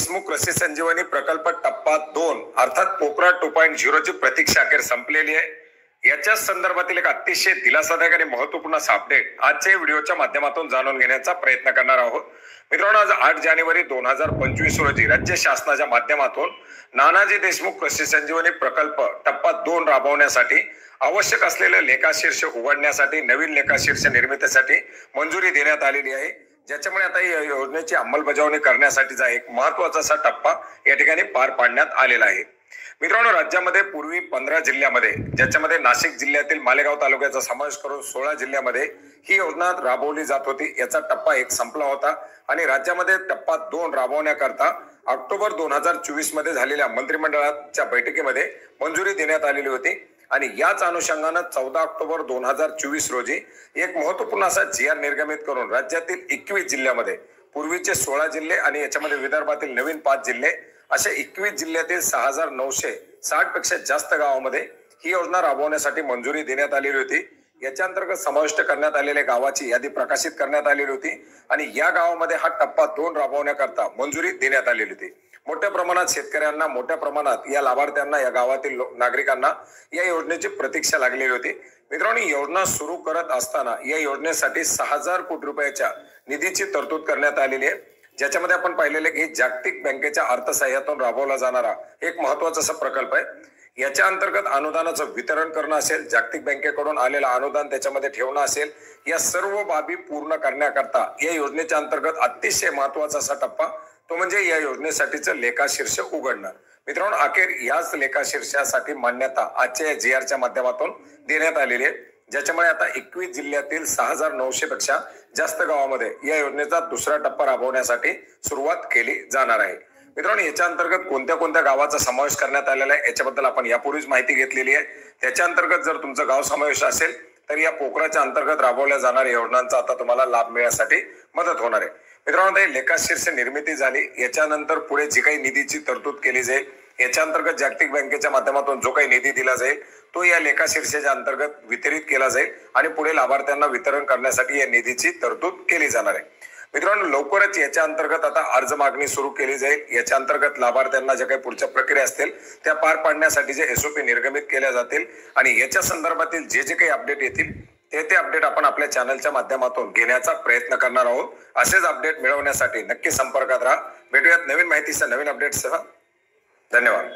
देशमुख कृषी संजीवनी प्रकल्प टप्पा 2 अर्थात पोकरा 2.0 ची प्रतीक्षा अखेर संपलेली आहे। याच्या संदर्भातील एक अतिशय दिलासादायक आणि महत्त्वपूर्ण अपडेट आजच्या व्हिडिओच्या माध्यमातून जाणून घेण्याचा प्रयत्न करणार आहोत। मित्रांनो, आज 8 जानेवारी 2025 रोजी राज्य शासनाच्या माध्यमातून नानाजी देशमुख कृषी संजीवनी प्रकल्प टप्पा 2 राबवण्यासाठी आवश्यक असलेले लेखाशीर्ष उघडण्यासाठी नवीन लेखाशीर्ष निर्मितीसाठी मंजुरी देण्यात आलेली आहे। ज्याच्यामुळे आता या योजनेची अंमलबजावणी करण्यासाठीचा एक महत्त्वाचा असा टप्पा या ठिकाणी पार पाडण्यात आलेला आहे। मित्रांनो, राज्यामध्ये पूर्वी 15 जिल्ह्यामध्ये, ज्याच्यामध्ये नाशिक जिल्ह्यातील मालेगाव तालुक्याचा समावेश करून 16 जिल्ह्यामध्ये ही योजना राबवली जात होती। याचा टप्पा 1 संपला होता आणि राज्यामध्ये टप्पा 2 राबवण्याकरता ऑक्टोबर 2024 मध्ये झालेल्या मंत्रिमंडळाच्या बैठकीमध्ये मंजुरी देण्यात आलेली होती आणि याच अनुषंगाने 14 ऑक्टोबर 2024 रोजी एक महत्त्वपूर्ण असा GR निर्गमित करून राज्यातील 21 जिल्ह्यामध्ये, पूर्वीचे 16 जिल्हे आणि याच्यामध्ये विदर्भातील नवीन 5 जिल्हे, अशा 21 जिल्ह्यातील 6960 पेक्षा जास्त गावांमध्ये ही योजना राबवण्यासाठी मंजुरी देण्यात आलेली होती। याच्या अंतर्गत समाविष्ट करण्यात आलेल्या गावाची यादी प्रकाशित करण्यात आलेली होती आणि या गावामध्ये हा टप्पा 2 राबवण्याकरता मंजुरी देण्यात आलेली होती। मोठ्या प्रमाणात शेतकऱ्यांना, मोठ्या प्रमाणात या लाभार्थ्यांना, या गावातील नागरिकांना या योजनेची प्रतीक्षा लागलेली होती। मित्रांनो, योजना सुरू करत असताना या योजनेसाठी 6000 कोटी रुपयाच्या निधीची तरतूद करण्यात आलेली आहे। ज्याच्यामध्ये आपण पाहिलेले की जागतिक बँकेच्या अर्थसहाय्यातून राबवला जाणारा एक महत्त्वाचा असा प्रकल्प आहे। याच्या अंतर्गत अनुदानाचं वितरण करणं असेल, जागतिक बँकेकडून आलेलं अनुदान त्याच्यामध्ये ठेवणं असेल, या सर्व बाबी पूर्ण करण्याकरता या योजनेच्या अंतर्गत अतिशय महत्त्वाचा असा टप्पा तो म्हणजे या योजनेसाठीचं लेखाशीर्ष उघडणं। मित्रांनो, अखेर याच लेखाशीर्षासाठी मान्यता आजच्या या GRच्या माध्यमातून देण्यात आलेली आहे। ज्याच्यामुळे आता 21 जिल्ह्यातील 6900 पेक्षा जास्त गावामध्ये या योजनेचा दुसरा टप्पा राबवण्यासाठी सुरुवात केली जाणार आहे। मित्रांनो, याच्या अंतर्गत कोणत्या कोणत्या गावाचा समावेश करण्यात आलेला आहे याच्याबद्दल आपण यापूर्वीच माहिती घेतलेली आहे। त्याच्या अंतर्गत जर तुमचं गाव समावेश असेल तर या पोकराच्या अंतर्गत राबवल्या जाणाऱ्या योजनांचा आता तुम्हाला लाभ मिळण्यासाठी मदत होणार आहे। मित्रांनो, ते लेखाशीर्ष निर्मिती झाली, याच्यानंतर पुढे जी काही निधीची तरतूद केली जाईल, याच्या अंतर्गत जागतिक बँकेच्या माध्यमातून जो काही निधी दिला जाईल तो या लेखाशीर्षाच्या अंतर्गत वितरित केला जाईल आणि पुढे लाभार्थ्यांना वितरण करण्यासाठी या निधीची तरतूद केली जाणार आहे। मित्रांनो, लवकरच याच्या अंतर्गत आता अर्ज मागणी सुरू केली जाईल। याच्या अंतर्गत लाभार्थ्यांना ज्या काही पुढच्या प्रक्रिया असतील त्या पार पाडण्यासाठी जे SOP निर्गमित केल्या जातील आणि याच्या संदर्भातील जे काही अपडेट येतील ते अपडेट आपण आपल्या चॅनलच्या माध्यमातून घेण्याचा प्रयत्न करणार आहोत। असेच अपडेट मिळवण्यासाठी नक्की संपर्कात राहा। भेटूयात नवीन माहितीसह, नवीन अपडेटसह। धन्यवाद।